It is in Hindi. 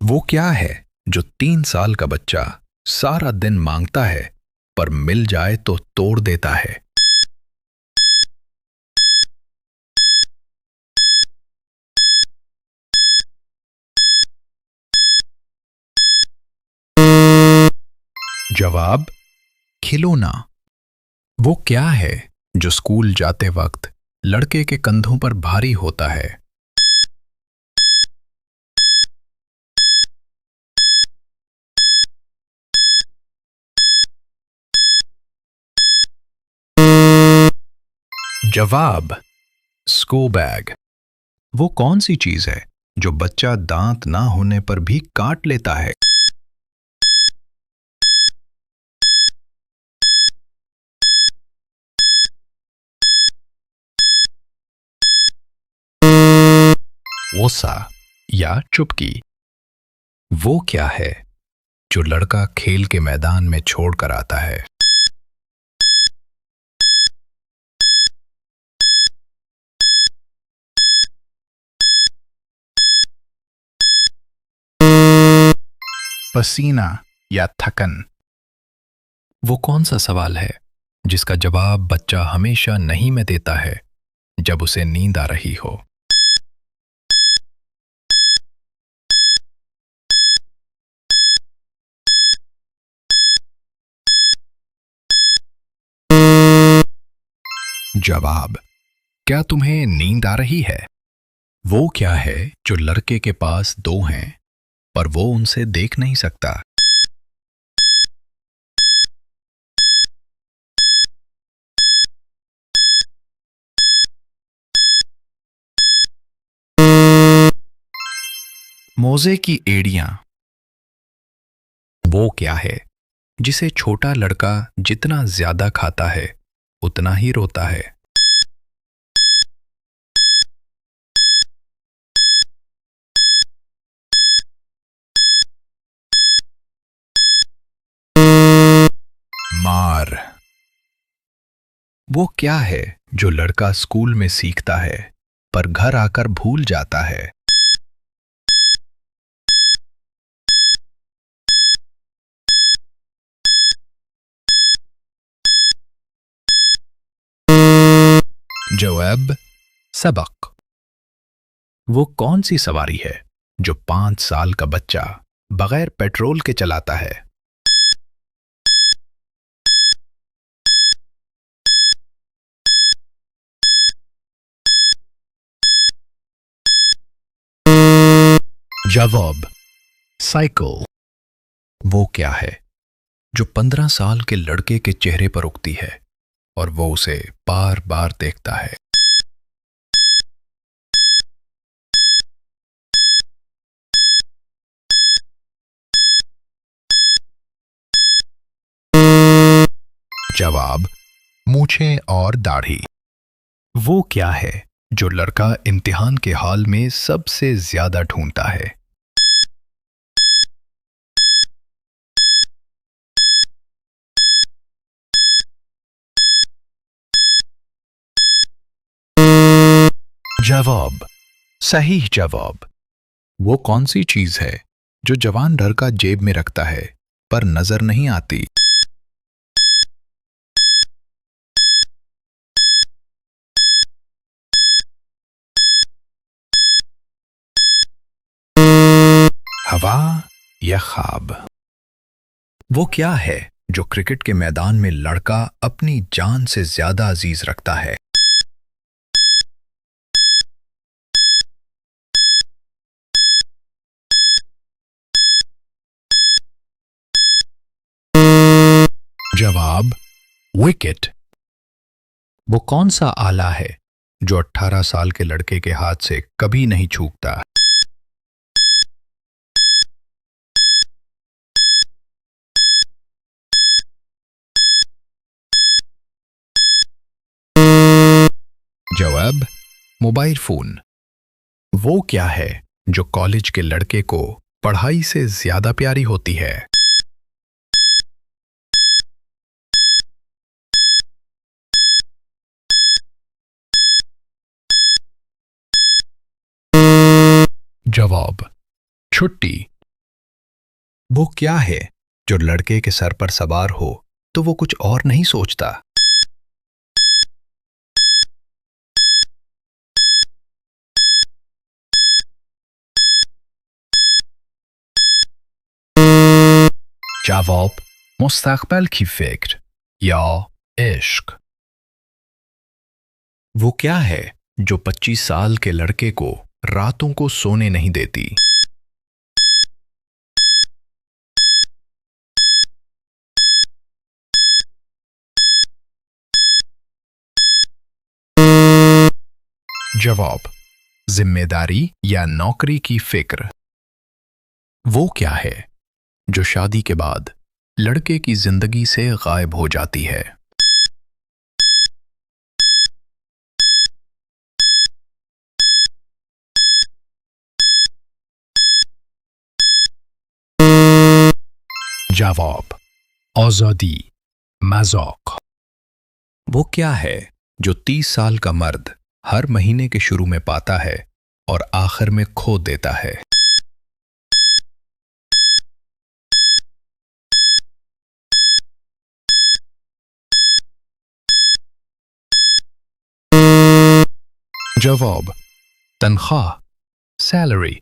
वो क्या है जो 3 साल का बच्चा सारा दिन मांगता है पर मिल जाए तो तोड़ देता है? जवाब, खिलौना। वो क्या है जो स्कूल जाते वक्त लड़के के कंधों पर भारी होता है? जवाब, स्को बैग। वो कौन सी चीज है जो बच्चा दांत ना होने पर भी काट लेता है? वोसा या चुपकी। वो क्या है जो लड़का खेल के मैदान में छोड़ कर आता है? पसीना या थकन। वो कौन सा सवाल है जिसका जवाब बच्चा हमेशा नहीं में देता है जब उसे नींद आ रही हो? जवाब, क्या तुम्हें नींद आ रही है? वो क्या है जो लड़के के पास दो हैं पर वो उनसे देख नहीं सकता? मोजे की एड़ियां। वो क्या है जिसे छोटा लड़का जितना ज्यादा खाता है उतना ही रोता है? मार। वो क्या है जो लड़का स्कूल में सीखता है पर घर आकर भूल जाता है? जवाब, सबक। वो कौन सी सवारी है जो 5 साल का बच्चा बगैर पेट्रोल के चलाता है? जवाब, साइकिल। वो क्या है जो 15 साल के लड़के के चेहरे पर उगती है और वो उसे बार बार देखता है? जवाब, मूछें और दाढ़ी। वो क्या है जो लड़का इम्तिहान के हाल में सबसे ज्यादा ढूंढता है? जवाब, सही जवाब। वो कौन सी चीज है जो जवान लड़का जेब में रखता है पर नजर नहीं आती? हवा या ख्वाब। वो क्या है जो क्रिकेट के मैदान में लड़का अपनी जान से ज्यादा अजीज रखता है? जवाब, विकेट। वो कौन सा आला है जो 18 साल के लड़के के हाथ से कभी नहीं छूटता? जवाब, मोबाइल फोन। वो क्या है जो कॉलेज के लड़के को पढ़ाई से ज्यादा प्यारी होती है? जवाब, छुट्टी। वो क्या है जो लड़के के सर पर सवार हो तो वो कुछ और नहीं सोचता? जवाब मुस्तकबिल की फिक्र या इश्क। वो क्या है जो 25 साल के लड़के को रातों को सोने नहीं देती? जवाब जिम्मेदारी या नौकरी की फिक्र। वो क्या है जो शादी के बाद लड़के की जिंदगी से गायब हो जाती है? जवाब आजादी, मजाक। वो क्या है जो 30 साल का मर्द हर महीने के शुरू में पाता है और आखिर में खो देता है? जवाब तनख्वाह, सैलरी।